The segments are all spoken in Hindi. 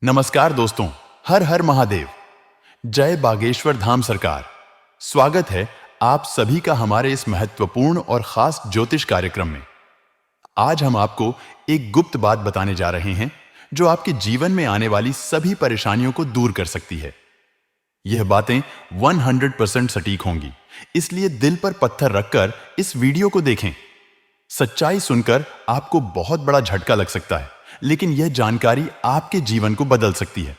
नमस्कार दोस्तों, हर हर महादेव। जय बागेश्वर धाम सरकार। स्वागत है आप सभी का हमारे इस महत्वपूर्ण और खास ज्योतिष कार्यक्रम में। आज हम आपको एक गुप्त बात बताने जा रहे हैं जो आपके जीवन में आने वाली सभी परेशानियों को दूर कर सकती है। यह बातें 100% सटीक होंगी, इसलिए दिल पर पत्थर रखकर इस वीडियो को देखें। सच्चाई सुनकर आपको बहुत बड़ा झटका लग सकता है, लेकिन यह जानकारी आपके जीवन को बदल सकती है।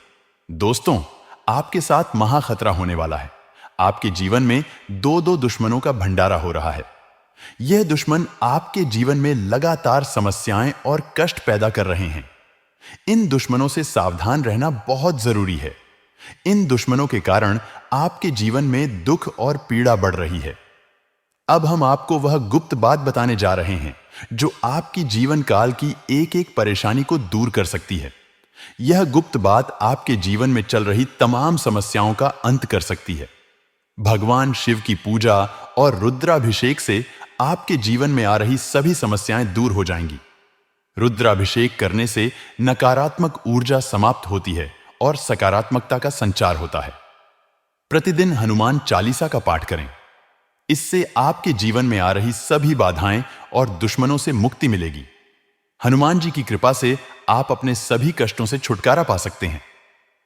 दोस्तों, आपके साथ महा खतरा होने वाला है। आपके जीवन में दो दुश्मनों का भंडारा हो रहा है। यह दुश्मन आपके जीवन में लगातार समस्याएं और कष्ट पैदा कर रहे हैं। इन दुश्मनों से सावधान रहना बहुत जरूरी है। इन दुश्मनों के कारण आपके जीवन में दुख और पीड़ा बढ़ रही है। अब हम आपको वह गुप्त बात बताने जा रहे हैं जो आपकी जीवन काल की एक एक परेशानी को दूर कर सकती है। यह गुप्त बात आपके जीवन में चल रही तमाम समस्याओं का अंत कर सकती है। भगवान शिव की पूजा और रुद्राभिषेक से आपके जीवन में आ रही सभी समस्याएं दूर हो जाएंगी। रुद्राभिषेक करने से नकारात्मक ऊर्जा समाप्त होती है और सकारात्मकता का संचार होता है। प्रतिदिन हनुमान चालीसा का पाठ करें। इससे आपके जीवन में आ रही सभी बाधाएं और दुश्मनों से मुक्ति मिलेगी। हनुमान जी की कृपा से आप अपने सभी कष्टों से छुटकारा पा सकते हैं।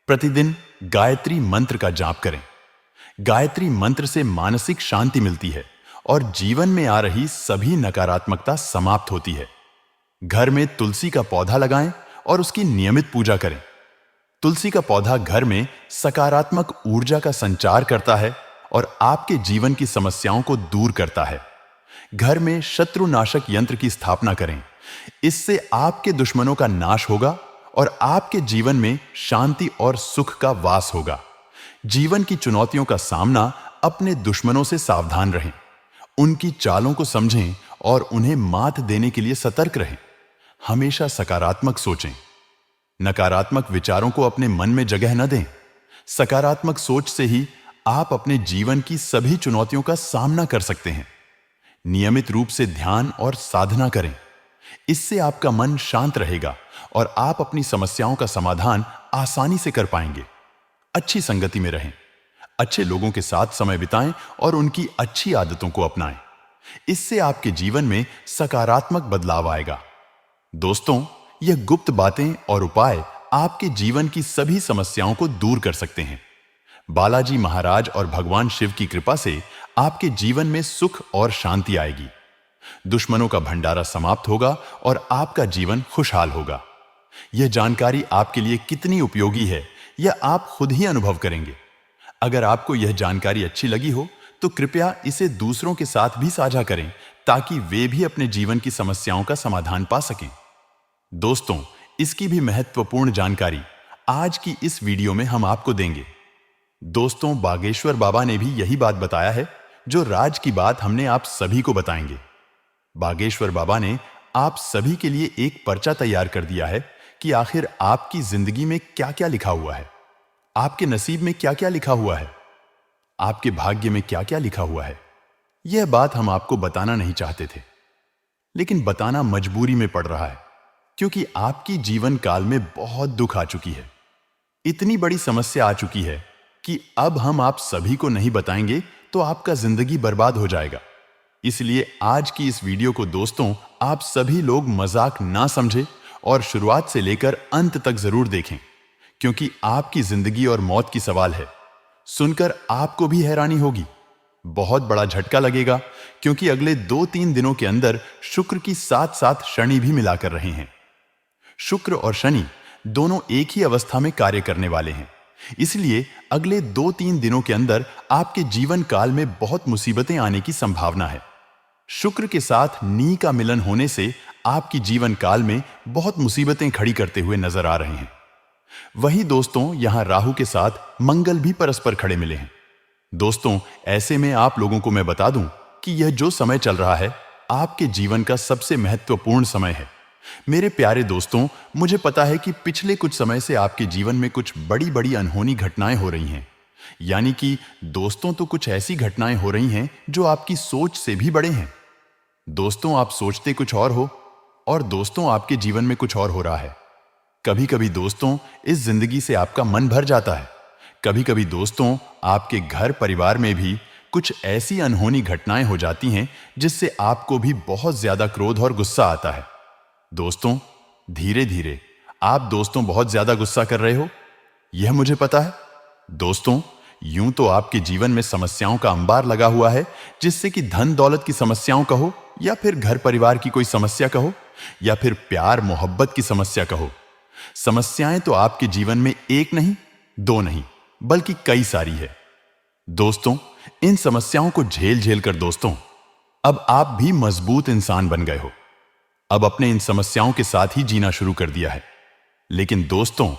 प्रतिदिन गायत्री मंत्र का जाप करें। गायत्री मंत्र से मानसिक शांति मिलती है और जीवन में आ रही सभी नकारात्मकता समाप्त होती है। घर में तुलसी का पौधा लगाएं और उसकी नियमित पूजा करें। तुलसी का पौधा घर में सकारात्मक ऊर्जा का संचार करता है और आपके जीवन की समस्याओं को दूर करता है। घर में शत्रुनाशक यंत्र की स्थापना करें। इससे आपके दुश्मनों का नाश होगा और आपके जीवन में शांति और सुख का वास होगा। जीवन की चुनौतियों का सामना अपने दुश्मनों से सावधान रहें। उनकी चालों को समझें और उन्हें मात देने के लिए सतर्क रहें। हमेशा सकारात्मक सोचें। नकारात्मक विचारों को अपने मन में जगह न दें। सकारात्मक सोच से ही आप अपने जीवन की सभी चुनौतियों का सामना कर सकते हैं। नियमित रूप से ध्यान और साधना करें। इससे आपका मन शांत रहेगा और आप अपनी समस्याओं का समाधान आसानी से कर पाएंगे। अच्छी संगति में रहें। अच्छे लोगों के साथ समय बिताएं और उनकी अच्छी आदतों को अपनाएं। इससे आपके जीवन में सकारात्मक बदलाव आएगा। दोस्तों, यह गुप्त बातें और उपाय आपके जीवन की सभी समस्याओं को दूर कर सकते हैं। बालाजी महाराज और भगवान शिव की कृपा से आपके जीवन में सुख और शांति आएगी। दुश्मनों का भंडारा समाप्त होगा और आपका जीवन खुशहाल होगा। यह जानकारी आपके लिए कितनी उपयोगी है, यह आप खुद ही अनुभव करेंगे। अगर आपको यह जानकारी अच्छी लगी हो तो कृपया इसे दूसरों के साथ भी साझा करें ताकि वे भी अपने जीवन की समस्याओं का समाधान पा सकें। दोस्तों, इसकी भी महत्वपूर्ण जानकारी आज की इस वीडियो में हम आपको देंगे। दोस्तों, बागेश्वर बाबा ने भी यही बात बताया है जो राज की बात हमने आप सभी को बताएंगे। बागेश्वर बाबा ने आप सभी के लिए एक पर्चा तैयार कर दिया है कि आखिर आपकी जिंदगी में क्या क्या लिखा हुआ है, आपके नसीब में क्या क्या लिखा हुआ है, आपके भाग्य में क्या क्या लिखा हुआ है। यह बात हम आपको बताना नहीं चाहते थे, लेकिन बताना मजबूरी में पड़ रहा है क्योंकि आपकी जीवन काल में बहुत दुख आ चुकी है। इतनी बड़ी समस्या आ चुकी है कि अब हम आप सभी को नहीं बताएंगे तो आपका जिंदगी बर्बाद हो जाएगा। इसलिए आज की इस वीडियो को दोस्तों आप सभी लोग मजाक ना समझें और शुरुआत से लेकर अंत तक जरूर देखें, क्योंकि आपकी जिंदगी और मौत की सवाल है। सुनकर आपको भी हैरानी होगी, बहुत बड़ा झटका लगेगा, क्योंकि अगले 2-3 दिनों के अंदर शुक्र की साथ शनि भी मिलाकर रहे हैं। शुक्र और शनि दोनों एक ही अवस्था में कार्य करने वाले हैं। इसलिए अगले 2-3 दिनों के अंदर आपके जीवन काल में बहुत मुसीबतें आने की संभावना है। शुक्र के साथ नी का मिलन होने से आपकी जीवन काल में बहुत मुसीबतें खड़ी करते हुए नजर आ रहे हैं। वहीं दोस्तों, यहां राहु के साथ मंगल भी परस्पर खड़े मिले हैं। दोस्तों, ऐसे में आप लोगों को मैं बता दूं कि यह जो समय चल रहा है आपके जीवन का सबसे महत्वपूर्ण समय है। मेरे प्यारे दोस्तों, मुझे पता है कि पिछले कुछ समय से आपके जीवन में कुछ बड़ी बड़ी अनहोनी घटनाएं हो रही हैं। यानी कि दोस्तों, तो कुछ ऐसी घटनाएं हो रही हैं जो आपकी सोच से भी बड़े हैं। दोस्तों, आप सोचते कुछ और हो और दोस्तों आपके जीवन में कुछ और हो रहा है। कभी कभी दोस्तों इस जिंदगी से आपका मन भर जाता है। कभी कभी दोस्तों आपके घर परिवार में भी कुछ ऐसी अनहोनी घटनाएं हो जाती हैं जिससे आपको भी बहुत ज्यादा क्रोध और गुस्सा आता है। दोस्तों, धीरे धीरे आप दोस्तों बहुत ज्यादा गुस्सा कर रहे हो, यह मुझे पता है। दोस्तों, यूं तो आपके जीवन में समस्याओं का अंबार लगा हुआ है, जिससे कि धन दौलत की समस्याओं कहो या फिर घर परिवार की कोई समस्या कहो या फिर प्यार मोहब्बत की समस्या कहो। समस्याएं तो आपके जीवन में एक नहीं, दो नहीं, बल्कि कई सारी है। दोस्तों, इन समस्याओं को झेल झेल कर दोस्तों अब आप भी मजबूत इंसान बन गए हो। अब अपने इन समस्याओं के साथ ही जीना शुरू कर दिया है। लेकिन दोस्तों,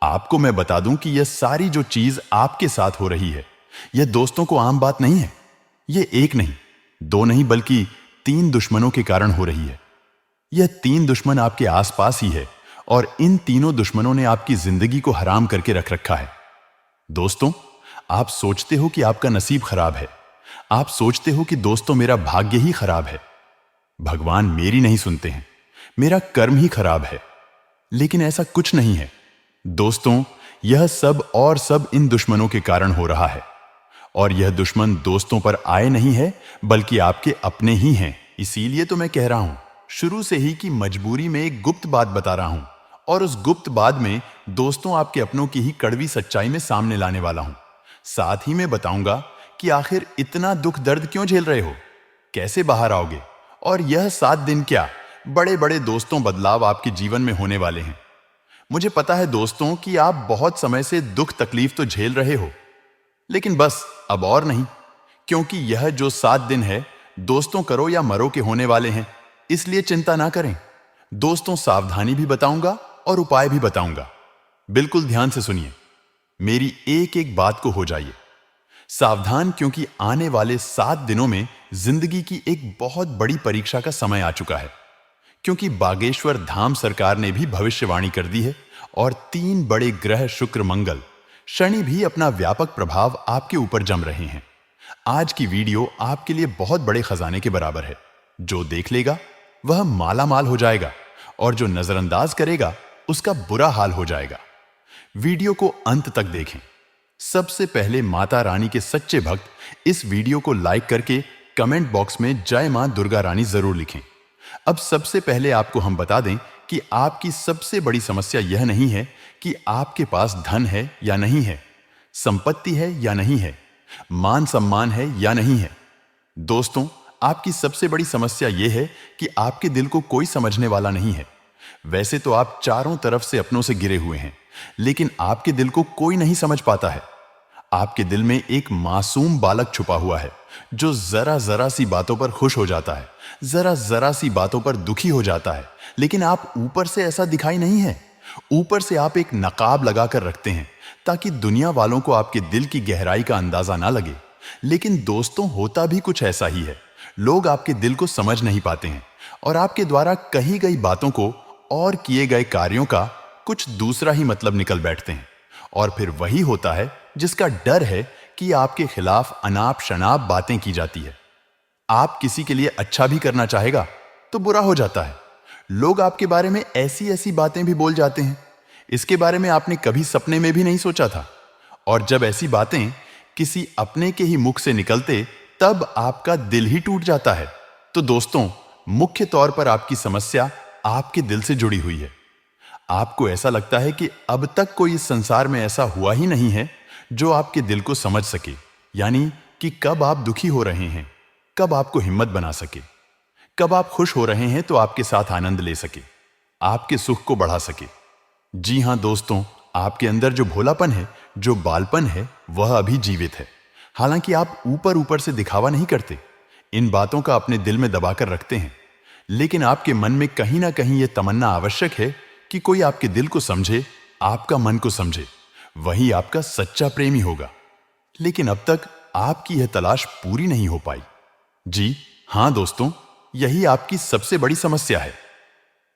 आपको मैं बता दूं कि यह सारी जो चीज आपके साथ हो रही है, यह दोस्तों को आम बात नहीं है। यह एक नहीं, दो नहीं, बल्कि 3 दुश्मनों के कारण हो रही है। यह 3 दुश्मन आपके आसपास ही है और इन तीनों दुश्मनों ने आपकी जिंदगी को हराम करके रख रखा है। दोस्तों, आप सोचते हो कि आपका नसीब खराब है। आप सोचते हो कि दोस्तों मेरा भाग्य ही खराब है, भगवान मेरी नहीं सुनते हैं, मेरा कर्म ही खराब है। लेकिन ऐसा कुछ नहीं है दोस्तों, यह सब और सब इन दुश्मनों के कारण हो रहा है। और यह दुश्मन दोस्तों पर आए नहीं है, बल्कि आपके अपने ही हैं। इसीलिए तो मैं कह रहा हूं शुरू से ही कि मजबूरी में एक गुप्त बात बता रहा हूं, और उस गुप्त बात में दोस्तों आपके अपनों की ही कड़वी सच्चाई में सामने लाने वाला हूं। साथ ही मैं बताऊंगा कि आखिर इतना दुख दर्द क्यों झेल रहे हो, कैसे बाहर आओगे, और यह 7 दिन क्या बड़े बड़े दोस्तों बदलाव आपके जीवन में होने वाले हैं। मुझे पता है दोस्तों कि आप बहुत समय से दुख तकलीफ तो झेल रहे हो, लेकिन बस अब और नहीं, क्योंकि यह जो 7 दिन है दोस्तों करो या मरो के होने वाले हैं। इसलिए चिंता ना करें दोस्तों, सावधानी भी बताऊंगा और उपाय भी बताऊंगा। बिल्कुल ध्यान से सुनिए, मेरी एक एक बात को हो जाइए सावधान, क्योंकि आने वाले 7 दिनों में जिंदगी की एक बहुत बड़ी परीक्षा का समय आ चुका है। क्योंकि बागेश्वर धाम सरकार ने भी भविष्यवाणी कर दी है और 3 बड़े ग्रह शुक्र मंगल शनि भी अपना व्यापक प्रभाव आपके ऊपर जम रहे हैं। आज की वीडियो आपके लिए बहुत बड़े खजाने के बराबर है। जो देख लेगा वह माला माल हो जाएगा, और जो नजरअंदाज करेगा उसका बुरा हाल हो जाएगा। वीडियो को अंत तक देखें। सबसे पहले माता रानी के सच्चे भक्त इस वीडियो को लाइक करके कमेंट बॉक्स में जय मां दुर्गा रानी जरूर लिखें। अब सबसे पहले आपको हम बता दें कि आपकी सबसे बड़ी समस्या यह नहीं है कि आपके पास धन है या नहीं है, संपत्ति है या नहीं है, मान सम्मान है या नहीं है। दोस्तों, आपकी सबसे बड़ी समस्या यह है कि आपके दिल को कोई समझने वाला नहीं है। वैसे तो आप चारों तरफ से अपनों से घिरे हुए हैं, लेकिन आपके दिल को कोई नहीं समझ पाता है। आपके दिल में एक मासूम बालक छुपा हुआ है जो जरा जरा सी बातों पर खुश हो जाता है, जरा जरा सी बातों पर दुखी हो जाता है। लेकिन आप ऊपर से ऐसा दिखाई नहीं है। ऊपर से आप एक नकाब लगाकर रखते हैं ताकि दुनिया वालों को आपके दिल की गहराई का अंदाजा ना लगे। लेकिन दोस्तों, होता भी कुछ ऐसा ही है। लोग आपके दिल को समझ नहीं पाते हैं और आपके द्वारा कही गई बातों को और किए गए कार्यों का कुछ दूसरा ही मतलब निकल बैठते हैं। और फिर वही होता है जिसका डर है कि आपके खिलाफ अनाप शनाप बातें की जाती है। आप किसी के लिए अच्छा भी करना चाहेगा तो बुरा हो जाता है। लोग आपके बारे में ऐसी ऐसी बातें भी बोल जाते हैं, इसके बारे में आपने कभी सपने में भी नहीं सोचा था। और जब ऐसी बातें किसी अपने के ही मुख से निकलते, तब आपका दिल ही टूट जाता है। तो दोस्तों, मुख्य तौर पर आपकी समस्या आपके दिल से जुड़ी हुई है। आपको ऐसा लगता है कि अब तक कोई इस संसार में ऐसा हुआ ही नहीं है जो आपके दिल को समझ सके, यानी कि कब आप दुखी हो रहे हैं, कब आपको हिम्मत बना सके, कब आप खुश हो रहे हैं तो आपके साथ आनंद ले सके, आपके सुख को बढ़ा सके। जी हां दोस्तों, आपके अंदर जो भोलापन है, जो बालपन है, वह अभी जीवित है। हालांकि आप ऊपर ऊपर से दिखावा नहीं करते, इन बातों का अपने दिल में दबाकर रखते हैं, लेकिन आपके मन में कहीं ना कहीं यह तमन्ना आवश्यक है कि कोई आपके दिल को समझे, आपका मन को समझे, वही आपका सच्चा प्रेमी होगा। लेकिन अब तक आपकी यह तलाश पूरी नहीं हो पाई। जी हां दोस्तों, यही आपकी सबसे बड़ी समस्या है।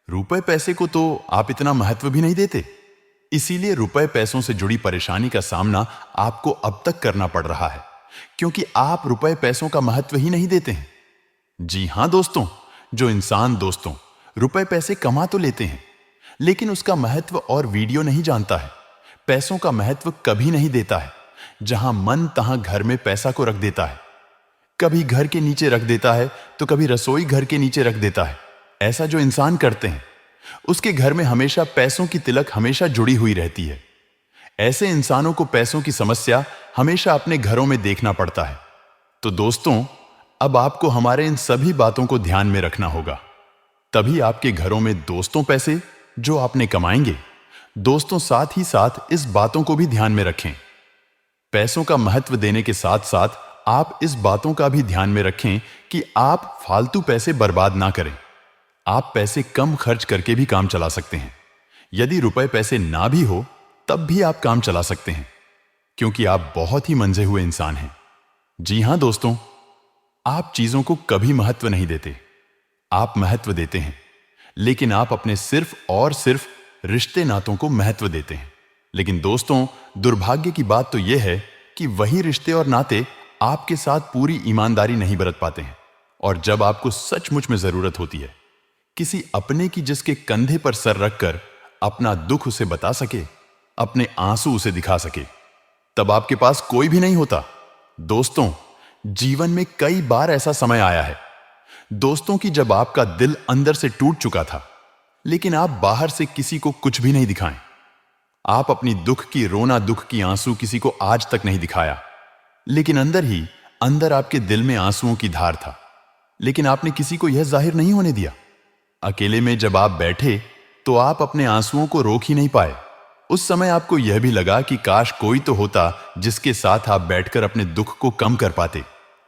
रुपए पैसे को तो आप इतना महत्व भी नहीं देते, इसीलिए रुपए पैसों से जुड़ी परेशानी का सामना आपको अब तक करना पड़ रहा है, क्योंकि आप रुपए पैसों का महत्व ही नहीं देते हैं। जी हां दोस्तों, जो इंसान दोस्तों रुपए पैसे कमा तो लेते हैं, लेकिन उसका महत्व और वीडियो नहीं जानता है। पैसों का महत्व कभी नहीं देता है। जहां मन तहां घर में पैसा को रख देता है। कभी घर के नीचे रख देता है तो कभी रसोई घर के नीचे रख देता है। ऐसा जो इंसान करते हैं उसके घर में हमेशा पैसों की तिलक हमेशा जुड़ी हुई रहती है। ऐसे इंसानों को पैसों की समस्या हमेशा अपने घरों में देखना पड़ता है। तो दोस्तों, अब आपको हमारे इन सभी बातों को ध्यान में रखना होगा। तभी आपके घरों में दोस्तों पैसे जो आपने कमाएंगे। दोस्तों साथ ही साथ इस बातों को भी ध्यान में रखें। पैसों का महत्व देने के साथ साथ आप इस बातों का भी ध्यान में रखें कि आप फालतू पैसे बर्बाद ना करें। आप पैसे कम खर्च करके भी काम चला सकते हैं। यदि रुपए पैसे ना भी हो तब भी आप काम चला सकते हैं, क्योंकि आप बहुत ही मंजे हुए इंसान हैं। जी हां दोस्तों, आप चीजों को कभी महत्व नहीं देते। आप महत्व देते हैं, लेकिन आप अपने सिर्फ और सिर्फ रिश्ते नातों को महत्व देते हैं। लेकिन दोस्तों, दुर्भाग्य की बात तो यह है कि वही रिश्ते और नाते आपके साथ पूरी ईमानदारी नहीं बरत पाते हैं। और जब आपको सचमुच में जरूरत होती है किसी अपने की जिसके कंधे पर सर रखकर अपना दुख उसे बता सके, अपने आंसू उसे दिखा सके, तब आपके पास कोई भी नहीं होता। दोस्तों, जीवन में कई बार ऐसा समय आया है दोस्तों कि जब आपका दिल अंदर से टूट चुका था, लेकिन आप बाहर से किसी को कुछ भी नहीं दिखाएं। आप अपनी दुख की रोना दुख की आंसू किसी को आज तक नहीं दिखाया, लेकिन अंदर ही अंदर आपके दिल में आंसुओं की धार था, लेकिन आपने किसी को यह जाहिर नहीं होने दिया। अकेले में जब आप बैठे तो आप अपने आंसुओं को रोक ही नहीं पाए। उस समय आपको यह भी लगा कि काश कोई तो होता जिसके साथ आप बैठकर अपने दुख को कम कर पाते,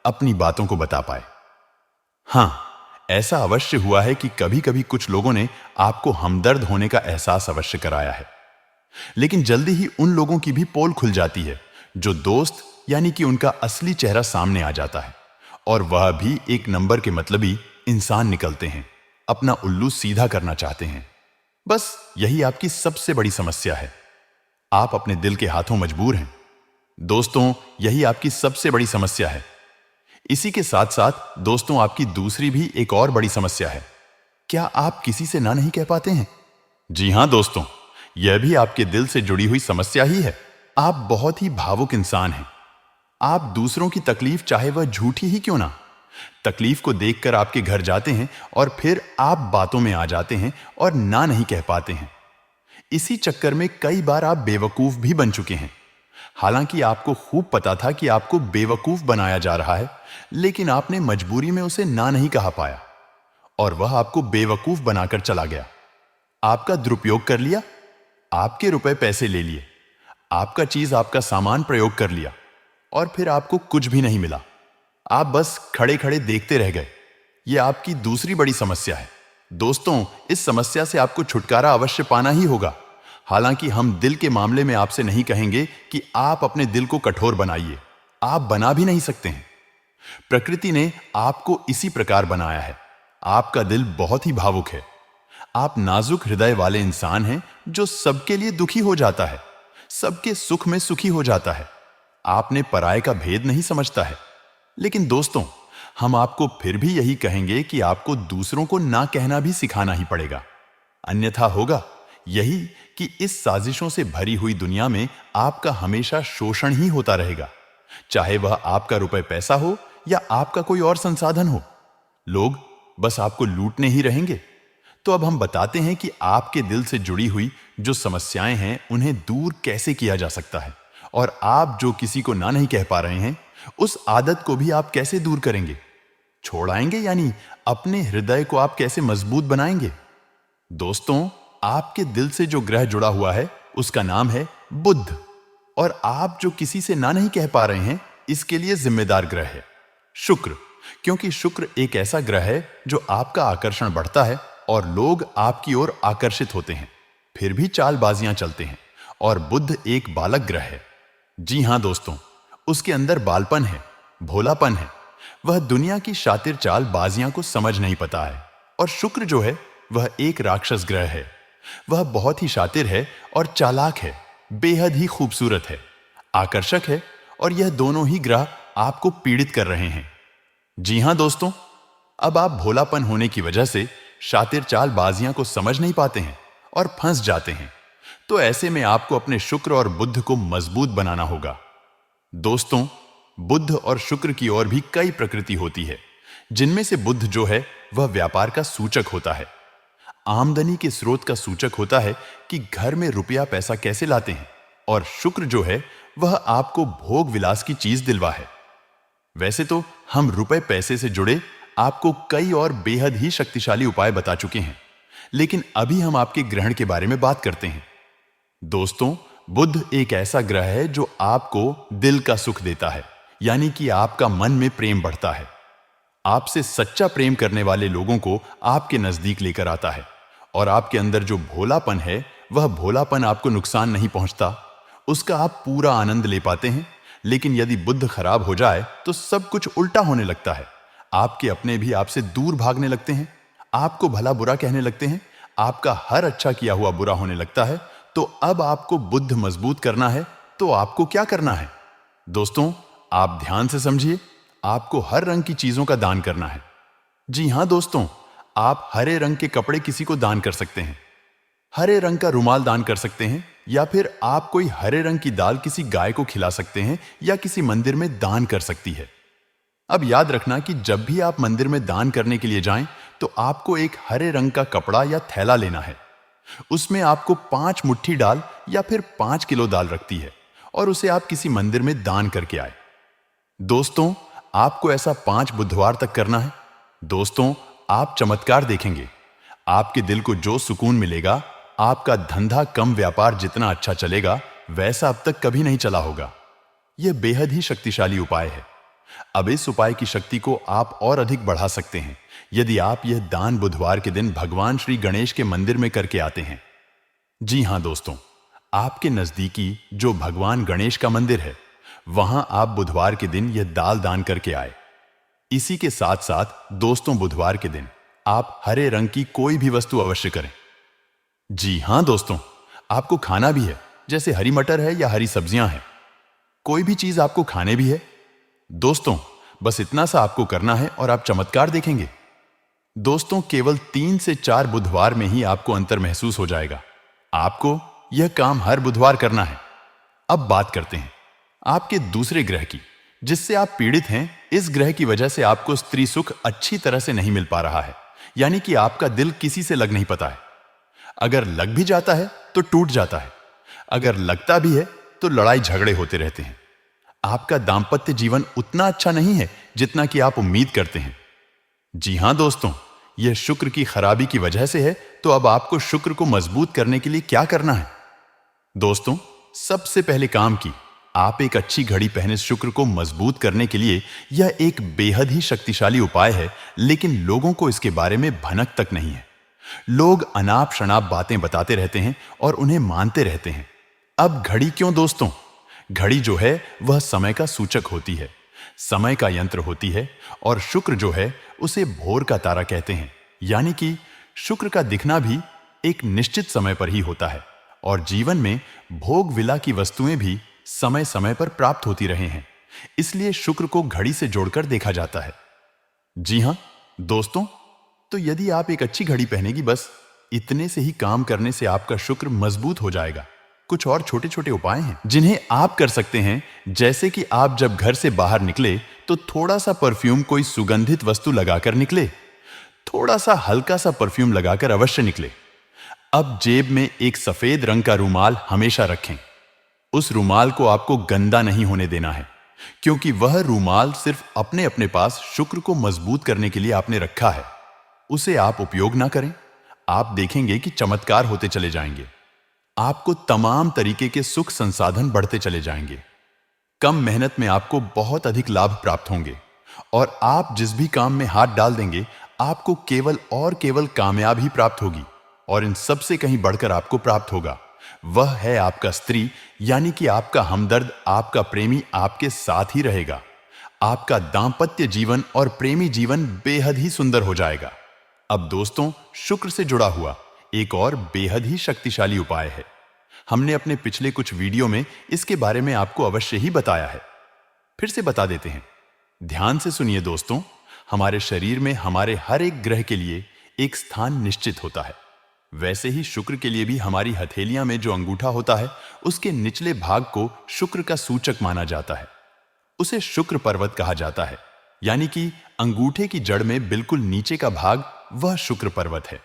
अपनी बातों को बता पाए। हां, ऐसा अवश्य हुआ है कि कभी कभी कुछ लोगों ने आपको हमदर्द होने का एहसास अवश्य कराया है, लेकिन जल्दी ही उन लोगों की भी पोल खुल जाती है जो दोस्त यानी कि उनका असली चेहरा सामने आ जाता है, और वह भी एक नंबर के मतलबी इंसान निकलते हैं, अपना उल्लू सीधा करना चाहते हैं। बस यही आपकी सबसे बड़ी समस्या है। आप अपने दिल के हाथों मजबूर हैं। दोस्तों, यही आपकी सबसे बड़ी समस्या है। इसी के साथ साथ दोस्तों, आपकी दूसरी भी एक और बड़ी समस्या है। क्या आप किसी से ना नहीं कह पाते हैं? जी हां दोस्तों, यह भी आपके दिल से जुड़ी हुई समस्या ही है। आप बहुत ही भावुक इंसान हैं। आप दूसरों की तकलीफ चाहे वह झूठी ही क्यों ना, तकलीफ को देखकर आपके घर जाते हैं और फिर आप बातों में आ जाते हैं और ना नहीं कह पाते हैं। इसी चक्कर में कई बार आप बेवकूफ भी बन चुके हैं। हालांकि आपको खूब पता था कि आपको बेवकूफ बनाया जा रहा है, लेकिन आपने मजबूरी में उसे ना नहीं कहा पाया और वह आपको बेवकूफ बनाकर चला गया। आपका दुरुपयोग कर लिया, आपके रुपए पैसे ले लिए, आपका चीज आपका सामान प्रयोग कर लिया और फिर आपको कुछ भी नहीं मिला। आप बस खड़े खड़े देखते रह गए। यह आपकी दूसरी बड़ी समस्या है। दोस्तों, इस समस्या से आपको छुटकारा अवश्य पाना ही होगा। हालांकि हम दिल के मामले में आपसे नहीं कहेंगे कि आप अपने दिल को कठोर बनाइए। आप बना भी नहीं सकते हैं। प्रकृति ने आपको इसी प्रकार बनाया है। आपका दिल बहुत ही भावुक है। आप नाजुक हृदय वाले इंसान हैं जो सबके लिए दुखी हो जाता है, सबके सुख में सुखी हो जाता है। आपने पराये का भेद नहीं समझता है। लेकिन दोस्तों, हम आपको फिर भी यही कहेंगे कि आपको दूसरों को ना कहना भी सिखाना ही पड़ेगा। अन्यथा होगा यही कि इस साजिशों से भरी हुई दुनिया में आपका हमेशा शोषण ही होता रहेगा, चाहे वह आपका रुपए पैसा हो या आपका कोई और संसाधन हो। लोग बस आपको लूटने ही रहेंगे। तो अब हम बताते हैं कि आपके दिल से जुड़ी हुई जो समस्याएं हैं उन्हें दूर कैसे किया जा सकता है, और आप जो किसी को ना नहीं कह पा रहे हैं उस आदत को भी आप कैसे दूर करेंगे, छोड़ाएंगे, यानी अपने हृदय को आप कैसे मजबूत बनाएंगे। दोस्तों, आपके दिल से जो ग्रह जुड़ा हुआ है उसका नाम है बुध, और आप जो किसी से ना नहीं कह पा रहे हैं इसके लिए जिम्मेदार ग्रह है शुक्र, क्योंकि शुक्र एक ऐसा ग्रह है जो आपका आकर्षण बढ़ता है और लोग आपकी ओर आकर्षित होते हैं, फिर भी चालबाजियां चलते हैं। और बुध एक बालक ग्रह है। जी हां दोस्तों, उसके अंदर बालपन है, भोलापन है। वह दुनिया की शातिर चालबाजियां को समझ नहीं पता है। और शुक्र जो है वह एक राक्षस ग्रह है। वह बहुत ही शातिर है और चालाक है, बेहद ही खूबसूरत है, आकर्षक है, और यह दोनों ही ग्रह आपको पीड़ित कर रहे हैं। जी हां दोस्तों, अब आप भोलापन होने की वजह से शातिर चालबाजियां को समझ नहीं पाते हैं और फंस जाते हैं। तो ऐसे में आपको अपने शुक्र और बुध को मजबूत बनाना होगा। दोस्तों, बुध और शुक्र की और भी कई प्रकृति होती है, जिनमें से बुध जो है वह व्यापार का सूचक होता है, आमदनी के स्रोत का सूचक होता है कि घर में रुपया पैसा कैसे लाते हैं, और शुक्र जो है वह आपको भोग विलास की चीज दिलवा है। वैसे तो हम रुपए पैसे से जुड़े आपको कई और बेहद ही शक्तिशाली उपाय बता चुके हैं, लेकिन अभी हम आपके ग्रहण के बारे में बात करते हैं। दोस्तों, बुध एक ऐसा ग्रह है जो आपको दिल का सुख देता है, यानी कि आपका मन में प्रेम बढ़ता है। आपसे सच्चा प्रेम करने वाले लोगों को आपके नजदीक लेकर आता है, और आपके अंदर जो भोलापन है वह भोलापन आपको नुकसान नहीं पहुंचता, उसका आप पूरा आनंद ले पाते हैं। लेकिन यदि बुध खराब हो जाए तो सब कुछ उल्टा होने लगता है। आपके अपने भी आपसे दूर भागने लगते हैं, आपको भला बुरा कहने लगते हैं, आपका हर अच्छा किया हुआ बुरा होने लगता है। तो अब आपको बुध मजबूत करना है, तो आपको क्या करना है? दोस्तों, आप ध्यान से समझिए, आपको हर रंग की चीजों का दान करना है। जी हां दोस्तों, आप हरे रंग के कपड़े किसी को दान कर सकते हैं, हरे रंग का रुमाल दान कर सकते हैं, या फिर आप कोई हरे रंग की दाल किसी गाय को खिला सकते हैं या किसी मंदिर में दान कर सकती है। अब याद रखना कि जब भी आप मंदिर में दान करने के लिए जाएं तो आपको एक हरे रंग का कपड़ा या थैला लेना है। उसमें आपको 5 मुट्ठी दाल या फिर 5 किलो दाल रखती है, और उसे आप किसी मंदिर में दान करके आए। दोस्तों, आपको ऐसा 5 बुधवार तक करना है। दोस्तों, आप चमत्कार देखेंगे। आपके दिल को जो सुकून मिलेगा, आपका धंधा कम व्यापार जितना अच्छा चलेगा वैसा अब तक कभी नहीं चला होगा। यह बेहद ही शक्तिशाली उपाय है। अब इस उपाय की शक्ति को आप और अधिक बढ़ा सकते हैं यदि आप यह दान बुधवार के दिन भगवान श्री गणेश के मंदिर में करके आते हैं। जी हां दोस्तों, आपके नजदीकी जो भगवान गणेश का मंदिर है, वहां आप बुधवार के दिन यह दाल दान करके आए। इसी के साथ साथ दोस्तों, बुधवार के दिन आप हरे रंग की कोई भी वस्तु अवश्य करें। जी हां दोस्तों, आपको खाना भी है, जैसे हरी मटर है या हरी सब्जियां हैं, कोई भी चीज आपको खाने भी है। दोस्तों, बस इतना सा आपको करना है और आप चमत्कार देखेंगे। दोस्तों, केवल 3 से 4 बुधवार में ही आपको अंतर महसूस हो जाएगा। आपको यह काम हर बुधवार करना है। अब बात करते हैं आपके दूसरे ग्रह की, जिससे आप पीड़ित हैं। इस ग्रह की वजह से आपको स्त्री सुख अच्छी तरह से नहीं मिल पा रहा है, यानी कि आपका दिल किसी से लग नहीं पाता है। अगर लग भी जाता है तो टूट जाता है, अगर लगता भी है तो लड़ाई झगड़े होते रहते हैं। आपका दांपत्य जीवन उतना अच्छा नहीं है जितना कि आप उम्मीद करते हैं। जी हां दोस्तों, यह शुक्र की खराबी की वजह से है। तो अब आपको शुक्र को मजबूत करने के लिए क्या करना है? दोस्तों, सबसे पहले काम की आप एक अच्छी घड़ी पहने। शुक्र को मजबूत करने के लिए यह एक बेहद ही शक्तिशाली उपाय है, लेकिन लोगों को इसके बारे में भनक तक नहीं है। लोग अनाप शनाप बातें बताते रहते हैं और उन्हें मानते रहते हैं। अब घड़ी क्यों दोस्तों? घड़ी जो है वह समय का सूचक होती है, समय का यंत्र होती है, और शुक्र जो है उसे भोर का तारा कहते हैं। यानी कि शुक्र का दिखना भी एक निश्चित समय पर ही होता है, और जीवन में भोग विला की वस्तुएं भी समय समय पर प्राप्त होती रहे हैं। इसलिए शुक्र को घड़ी से जोड़कर देखा जाता है। जी हां दोस्तों, तो यदि आप एक अच्छी घड़ी पहनेगी, बस इतने से ही काम करने से आपका शुक्र मजबूत हो जाएगा। कुछ और छोटे छोटे उपाय हैं जिन्हें आप कर सकते हैं, जैसे कि आप जब घर से बाहर निकले तो थोड़ा सा परफ्यूम, कोई सुगंधित वस्तु लगाकर निकले। थोड़ा सा हल्का सा परफ्यूम लगाकर अवश्य निकले। अब जेब में एक सफेद रंग का रूमाल हमेशा रखें। उस रूमाल को आपको गंदा नहीं होने देना है, क्योंकि वह रूमाल सिर्फ अपने अपने पास शुक्र को मजबूत करने के लिए आपने रखा है। उसे आप उपयोग ना करें। आप देखेंगे कि चमत्कार होते चले जाएंगे। आपको तमाम तरीके के सुख संसाधन बढ़ते चले जाएंगे। कम मेहनत में आपको बहुत अधिक लाभ प्राप्त होंगे, और आप जिस भी काम में हाथ डाल देंगे आपको केवल और केवल कामयाबी प्राप्त होगी। और इन सब से कहीं बढ़कर आपको प्राप्त होगा, वह है आपका स्त्री, यानी कि आपका हमदर्द, आपका प्रेमी आपके साथ ही रहेगा। आपका दांपत्य जीवन और प्रेमी जीवन बेहद ही सुंदर हो जाएगा। अब दोस्तों, शुक्र से जुड़ा हुआ एक और बेहद ही शक्तिशाली उपाय है। हमने अपने पिछले कुछ वीडियो में इसके बारे में आपको अवश्य ही बताया है, फिर से बता देते हैं। ध्यान से सुनिए दोस्तों, हमारे शरीर में हमारे हर एक ग्रह के लिए एक स्थान निश्चित होता है। वैसे ही शुक्र के लिए भी हमारी हथेलियां में जो अंगूठा होता है, उसके निचले भाग को शुक्र का सूचक माना जाता है। उसे शुक्र पर्वत कहा जाता है, यानी कि अंगूठे की जड़ में बिल्कुल नीचे का भाग वह शुक्र पर्वत है।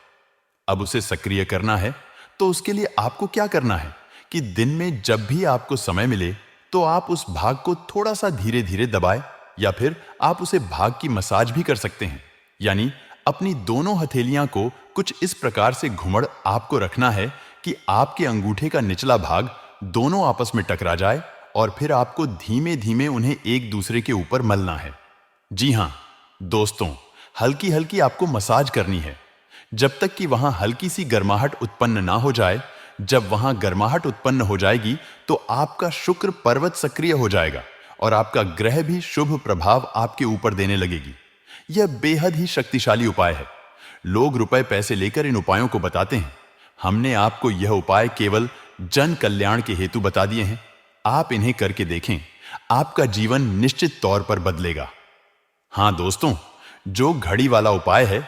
अब उसे सक्रिय करना है तो उसके लिए आपको क्या करना है कि दिन में जब भी आपको समय मिले तो आप उस भाग को थोड़ा सा धीरे धीरे दबाएं, या फिर आप उसे भाग की मसाज भी कर सकते हैं। यानी अपनी दोनों हथेलियां को कुछ इस प्रकार से घुमड़ आपको रखना है कि आपके अंगूठे का निचला भाग दोनों आपस में टकरा जाए और फिर आपको धीमे धीमे उन्हें एक दूसरे के ऊपर मलना है। जी हां दोस्तों, हल्की हल्की आपको मसाज करनी है जब तक कि वहां हल्की सी गर्माहट उत्पन्न ना हो जाए। जब वहां गर्माहट उत्पन्न हो जाएगी तो आपका शुक्र पर्वत सक्रिय हो जाएगा और आपका ग्रह भी शुभ प्रभाव आपके ऊपर देने लगेगी। यह बेहद ही शक्तिशाली उपाय है। लोग रुपए पैसे लेकर इन उपायों को बताते हैं। हमने आपको यह उपाय केवल जन कल्याण के हेतु बता दिए हैं। आप इन्हें करके देखें, आपका जीवन निश्चित तौर पर बदलेगा। हां दोस्तों, जो घड़ी वाला उपाय है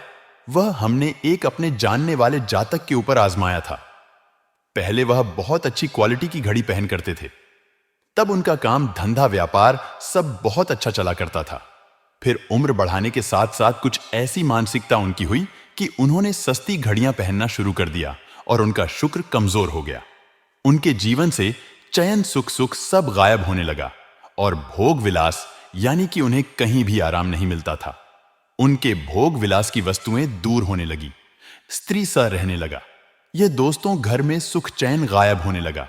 वह हमने एक अपने जानने वाले जातक के ऊपर आजमाया था। पहले वह बहुत अच्छी क्वालिटी की घड़ी पहन करते थे। तब उनका काम धंधा व्यापार सब बहुत अच्छा चला करता था। फिर उम्र बढ़ाने के साथ साथ कुछ ऐसी मानसिकता उनकी हुई कि उन्होंने सस्ती घड़ियां पहनना शुरू कर दिया और उनका शुक्र कमजोर हो गया। उनके जीवन से चयन सुख सुख सब गायब होने लगा और भोग विलास यानी कि उन्हें कहीं भी आराम नहीं मिलता था। उनके भोग विलास की वस्तुएं दूर होने लगी, स्त्री सा रहने लगा। यह दोस्तों घर में सुख चैन गायब होने लगा।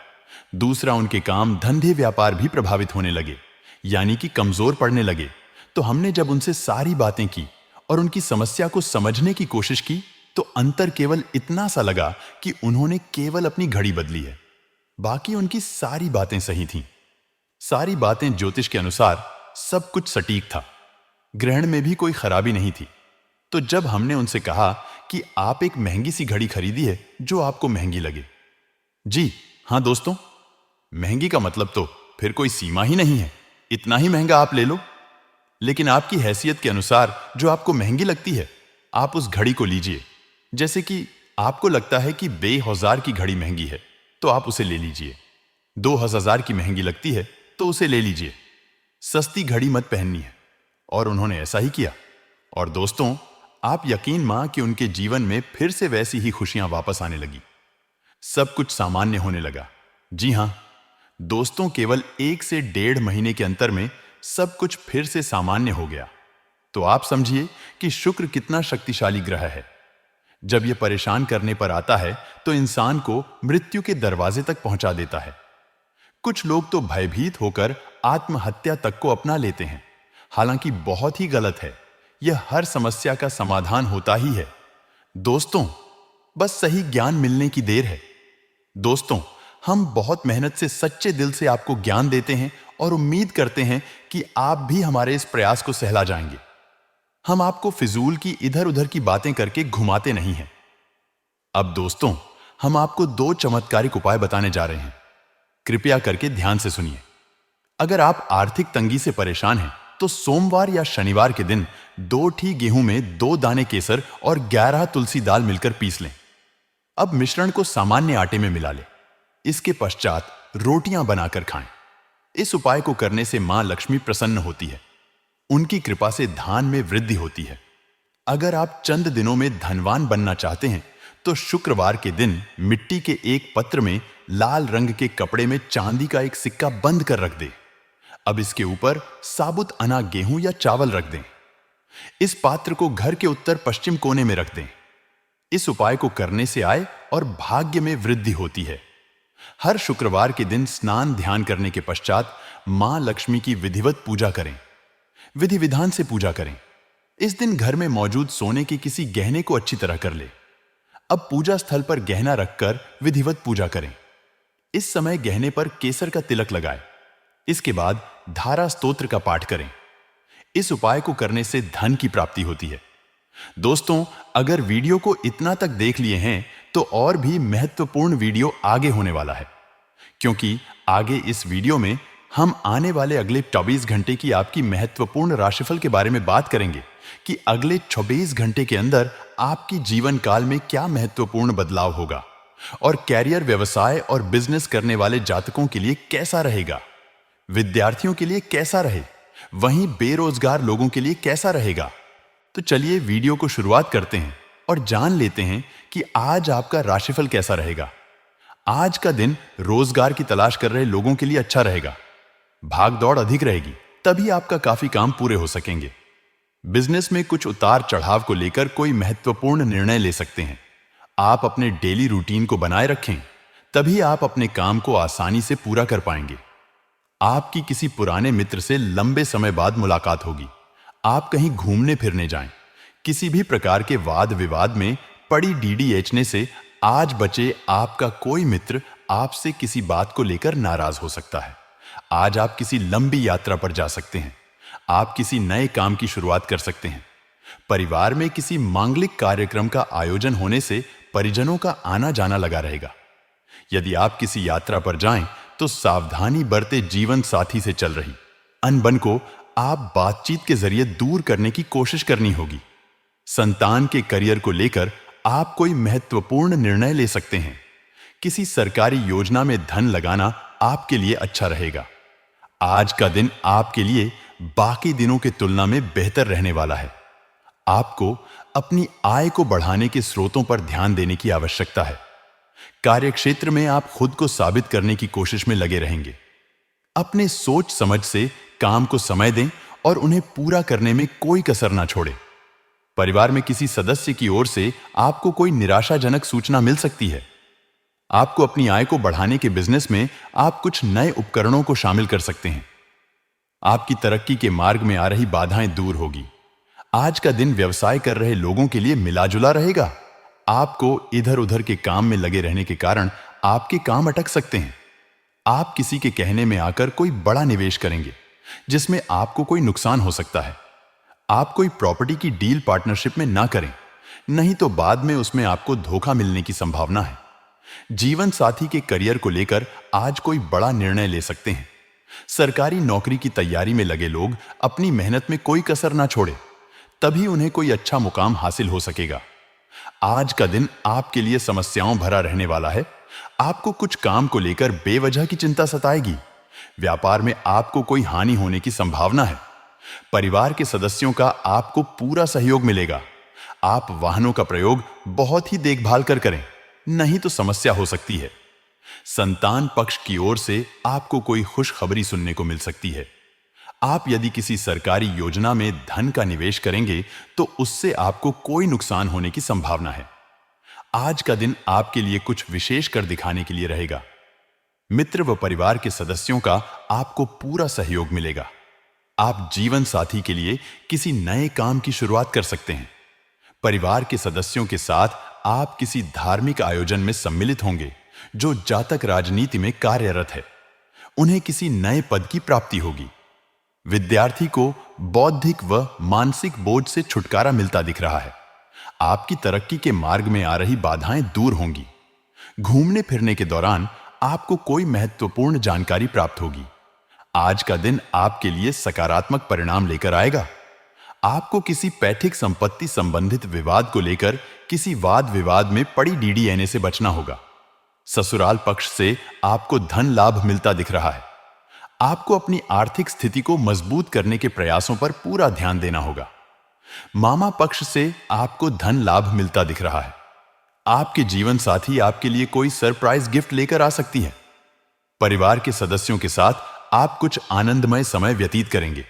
दूसरा, उनके काम धंधे व्यापार भी प्रभावित होने लगे, यानी कि कमजोर पड़ने लगे। तो हमने जब उनसे सारी बातें की और उनकी समस्या को समझने की कोशिश की तो अंतर केवल इतना सा लगा कि उन्होंने केवल अपनी घड़ी बदली है, बाकी उनकी सारी बातें सही थीं। सारी बातें ज्योतिष के अनुसार सब कुछ सटीक था, ग्रहण में भी कोई खराबी नहीं थी। तो जब हमने उनसे कहा कि आप एक महंगी सी घड़ी खरीदी है जो आपको महंगी लगे। जी हां दोस्तों, महंगी का मतलब तो फिर कोई सीमा ही नहीं है, इतना ही महंगा आप ले लो। लेकिन आपकी हैसियत के अनुसार जो आपको महंगी लगती है, आप उस घड़ी को लीजिए। जैसे कि आपको लगता है कि 2000 की घड़ी महंगी है तो आप उसे ले लीजिए। 2000 की महंगी लगती है तो उसे ले लीजिए। सस्ती घड़ी मत पहननी है। और उन्होंने ऐसा ही किया। और दोस्तों, आप यकीन मान कि उनके जीवन में फिर से वैसी ही खुशियां वापस आने लगी। सब कुछ सामान्य होने लगा। जी हां दोस्तों, केवल 1 से 1.5 महीने के अंतर में सब कुछ फिर से सामान्य हो गया। तो आप समझिए कि शुक्र कितना शक्तिशाली ग्रह है। जब यह परेशान करने पर आता है तो इंसान को मृत्यु के दरवाजे तक पहुंचा देता है। कुछ लोग तो भयभीत होकर आत्महत्या तक को अपना लेते हैं, हालांकि बहुत ही गलत है। यह हर समस्या का समाधान होता ही है। दोस्तों, बस सही ज्ञान मिलने की देर है। दोस्तों, हम बहुत मेहनत से सच्चे दिल से आपको ज्ञान देते हैं और उम्मीद करते हैं कि आप भी हमारे इस प्रयास को सहला जाएंगे। हम आपको फिजूल की इधर उधर की बातें करके घुमाते नहीं हैं। अब दोस्तों, हम आपको 2 चमत्कारिक उपाय बताने जा रहे हैं। कृपया करके ध्यान से सुनिए। अगर आप आर्थिक तंगी से परेशान हैं तो सोमवार या शनिवार के दिन 2 ठी गेहूं में 2 दाने केसर और 11 तुलसी दाल मिलकर पीस लें। अब मिश्रण को सामान्य आटे में मिला लें। इसके पश्चात रोटियां बनाकर खाएं। इस उपाय को करने से मां लक्ष्मी प्रसन्न होती है। उनकी कृपा से धान में वृद्धि होती है। अगर आप चंद दिनों में धनवान बनना चाहते हैं तो शुक्रवार के दिन मिट्टी के एक पत्र में लाल रंग के कपड़े में चांदी का एक सिक्का बंद कर रख दें। अब इसके ऊपर साबुत अना गेहूं या चावल रख दें। इस पात्र को घर के उत्तर पश्चिम कोने में रख दें। इस उपाय को करने से आय और भाग्य में वृद्धि होती है। हर शुक्रवार के दिन स्नान ध्यान करने के पश्चात मां लक्ष्मी की विधिवत पूजा करें। विधि विधान से पूजा करें। इस दिन घर में मौजूद सोने के किसी गहने को अच्छी तरह कर ले। अब पूजा स्थल पर गहना रखकर विधिवत पूजा करें। इस समय गहने पर केसर का तिलक लगाएं। इसके बाद धारा स्तोत्र का पाठ करें। इस उपाय को करने से धन की प्राप्ति होती है। दोस्तों, अगर वीडियो को इतना तक देख लिए हैं तो और भी महत्वपूर्ण वीडियो आगे होने वाला है, क्योंकि आगे इस वीडियो में हम आने वाले अगले 24 घंटे की आपकी महत्वपूर्ण राशिफल के बारे में बात करेंगे कि अगले 24 घंटे के अंदर आपकी जीवन काल में क्या महत्वपूर्ण बदलाव होगा और कैरियर, व्यवसाय और बिजनेस करने वाले जातकों के लिए कैसा रहेगा, विद्यार्थियों के लिए कैसा रहे, वहीं बेरोजगार लोगों के लिए कैसा रहेगा। तो चलिए वीडियो को शुरुआत करते हैं और जान लेते हैं कि आज आपका राशिफल कैसा रहेगा। आज का दिन रोजगार की तलाश कर रहे लोगों के लिए अच्छा रहेगा। भाग दौड़ अधिक रहेगी, तभी आपका काफी काम पूरे हो सकेंगे। बिजनेस में कुछ उतार चढ़ाव को लेकर कोई महत्वपूर्ण निर्णय ले सकते हैं। आप अपने डेली रूटीन को बनाए रखें, तभी आप अपने काम को आसानी से पूरा कर पाएंगे। आपकी किसी पुराने मित्र से लंबे समय बाद मुलाकात होगी। आप कहीं घूमने फिरने जाएं। किसी भी प्रकार के वाद विवाद में पड़ी डीडीएचने से आज बचे आपका कोई मित्र आपसे किसी बात को लेकर नाराज हो सकता है। आज आप किसी लंबी यात्रा पर जा सकते हैं। आप किसी नए काम की शुरुआत कर सकते हैं। परिवार में किसी मांगलिक कार्यक्रम का आयोजन होने से परिजनों का आना जाना लगा रहेगा। यदि आप किसी यात्रा पर जाएं तो सावधानी बरते जीवन साथी से चल रही अनबन को आप बातचीत के जरिए दूर करने की कोशिश करनी होगी। संतान के करियर को लेकर आप कोई महत्वपूर्ण निर्णय ले सकते हैं। किसी सरकारी योजना में धन लगाना आपके लिए अच्छा रहेगा। आज का दिन आपके लिए बाकी दिनों की तुलना में बेहतर रहने वाला है। आपको अपनी आय को बढ़ाने के स्रोतों पर ध्यान देने की आवश्यकता है। कार्यक्षेत्र में आप खुद को साबित करने की कोशिश में लगे रहेंगे। अपने सोच समझ से काम को समय दें और उन्हें पूरा करने में कोई कसर ना छोड़ें। परिवार में किसी सदस्य की ओर से आपको कोई निराशाजनक सूचना मिल सकती है। आपको अपनी आय को बढ़ाने के बिजनेस में आप कुछ नए उपकरणों को शामिल कर सकते हैं। आपकी तरक्की के मार्ग में आ रही बाधाएं दूर होगी। आज का दिन व्यवसाय कर रहे लोगों के लिए मिलाजुला रहेगा। आपको इधर उधर के काम में लगे रहने के कारण आपके काम अटक सकते हैं। आप किसी के कहने में आकर कोई बड़ा निवेश करेंगे जिसमें आपको कोई नुकसान हो सकता है। आप कोई प्रॉपर्टी की डील पार्टनरशिप में ना करें, नहीं तो बाद में उसमें आपको धोखा मिलने की संभावना है। जीवन साथी के करियर को लेकर आज कोई बड़ा निर्णय ले सकते हैं। सरकारी नौकरी की तैयारी में लगे लोग अपनी मेहनत में कोई कसर ना छोड़े, तभी उन्हें कोई अच्छा मुकाम हासिल हो सकेगा। आज का दिन आपके लिए समस्याओं भरा रहने वाला है। आपको कुछ काम को लेकर बेवजह की चिंता सताएगी। व्यापार में आपको कोई हानि होने की संभावना है। परिवार के सदस्यों का आपको पूरा सहयोग मिलेगा। आप वाहनों का प्रयोग बहुत ही देखभाल कर करें, नहीं तो समस्या हो सकती है। संतान पक्ष की ओर से आपको कोई खुशखबरी सुनने को मिल सकती है। आप यदि किसी सरकारी योजना में धन का निवेश करेंगे तो उससे आपको कोई नुकसान होने की संभावना है। आज का दिन आपके लिए कुछ विशेष कर दिखाने के लिए रहेगा। मित्र व परिवार के सदस्यों का आपको पूरा सहयोग मिलेगा। आप जीवन साथी के लिए किसी नए काम की शुरुआत कर सकते हैं। परिवार के सदस्यों के साथ आप किसी धार्मिक आयोजन में सम्मिलित होंगे। जो जातक राजनीति में कार्यरत है, उन्हें किसी नए पद की प्राप्ति होगी। विद्यार्थी को बौद्धिक व मानसिक बोझ से छुटकारा मिलता दिख रहा है। आपकी तरक्की के मार्ग में आ रही बाधाएं दूर होंगी। घूमने फिरने के दौरान आपको कोई महत्वपूर्ण जानकारी प्राप्त होगी। आज का दिन आपके लिए सकारात्मक परिणाम लेकर आएगा। आपको किसी पैतृक संपत्ति संबंधित विवाद को लेकर किसी वाद विवाद में पड़ी डीडीएनए से बचना होगा। ससुराल पक्ष से आपको धन लाभ मिलता दिख रहा है। आपको अपनी आर्थिक स्थिति को मजबूत करने के प्रयासों पर पूरा ध्यान देना होगा। मामा पक्ष से आपको धन लाभ मिलता दिख रहा है। आपके जीवन साथी आपके लिए कोई सरप्राइज गिफ्ट लेकर आ सकती है। परिवार के सदस्यों के साथ आप कुछ आनंदमय समय व्यतीत करेंगे।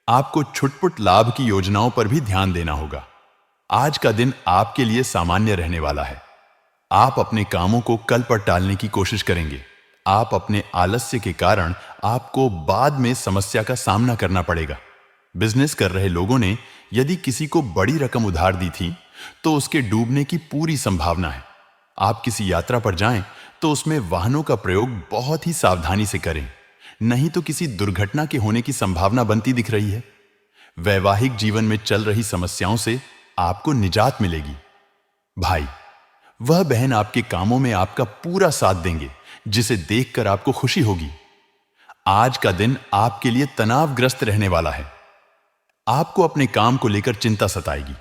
आपको छुटपुट लाभ की योजनाओं पर भी ध्यान देना होगा। आज का दिन आपके लिए सामान्य रहने वाला है। आप अपने कामों को कल पर टालने की कोशिश करेंगे। आप अपने आलस्य के कारण आपको बाद में समस्या का सामना करना पड़ेगा। बिजनेस कर रहे लोगों ने यदि किसी को बड़ी रकम उधार दी थी तो उसके डूबने की पूरी संभावना है। आप किसी यात्रा पर जाएं तो उसमें वाहनों का प्रयोग बहुत ही सावधानी से करें, नहीं तो किसी दुर्घटना के होने की संभावना बनती दिख रही है। वैवाहिक जीवन में चल रही समस्याओं से आपको निजात मिलेगी। भाई, वह बहन आपके कामों में आपका पूरा साथ देंगे, जिसे देखकर आपको खुशी होगी। आज का दिन आपके लिए तनावग्रस्त रहने वाला है। आपको अपने काम को लेकर चिंता सताएगी।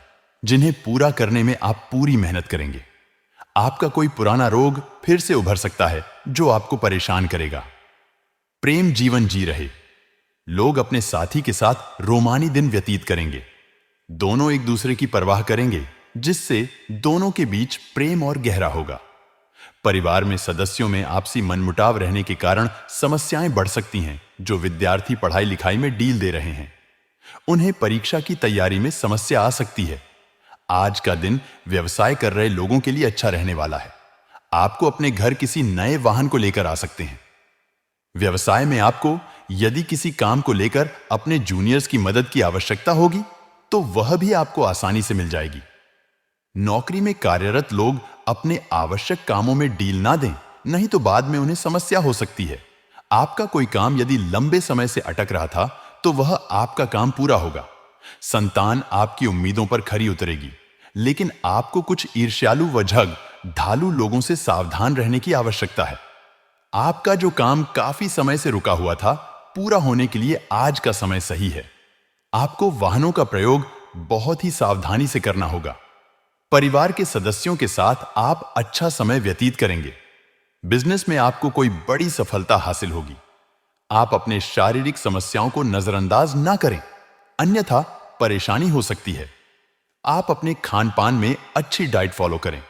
जिन्हें पूरा करने में आप पूरी मेहनत करेंगे। आपका कोई पुराना रोग फिर से उभर सकता है जो आपको परेशान करेगा। प्रेम जीवन जी रहे। लोग अपने साथी के साथ रोमानी दिन व्यतीत करेंगे। दोनों एक दूसरे की परवाह करेंगे, जिससे दोनों के बीच प्रेम और गहरा होगा। परिवार में सदस्यों में आपसी मनमुटाव रहने के कारण समस्याएं बढ़ सकती हैं। जो विद्यार्थी पढ़ाई लिखाई में डील दे रहे हैं, उन्हें परीक्षा की तैयारी में समस्या आ सकती है। आज का दिन व्यवसाय कर रहे लोगों के लिए अच्छा रहने वाला है। आपको अपने घर किसी नए वाहन को लेकर आ सकते हैं। व्यवसाय में आपको यदि किसी काम को लेकर अपने जूनियर्स की मदद की आवश्यकता होगी, तो वह भी आपको आसानी से मिल जाएगी। नौकरी में कार्यरत लोग अपने आवश्यक कामों में डील ना दें, नहीं तो बाद में उन्हें समस्या हो सकती है। आपका कोई काम यदि लंबे समय से अटक रहा था, तो वह आपका काम पूरा होगा। संतान आपकी उम्मीदों पर खरी उतरेगी, लेकिन आपको कुछ ईर्ष्यालु व झग धालू लोगों से सावधान रहने की आवश्यकता है। आपका जो काम काफी समय से रुका हुआ था, पूरा होने के लिए आज का समय सही है। आपको वाहनों का प्रयोग बहुत ही सावधानी से करना होगा। परिवार के सदस्यों के साथ आप अच्छा समय व्यतीत करेंगे। बिजनेस में आपको कोई बड़ी सफलता हासिल होगी। आप अपने शारीरिक समस्याओं को नजरअंदाज ना करें, अन्यथा परेशानी हो सकती है। आप अपने खान पान में अच्छी डाइट फॉलो करें।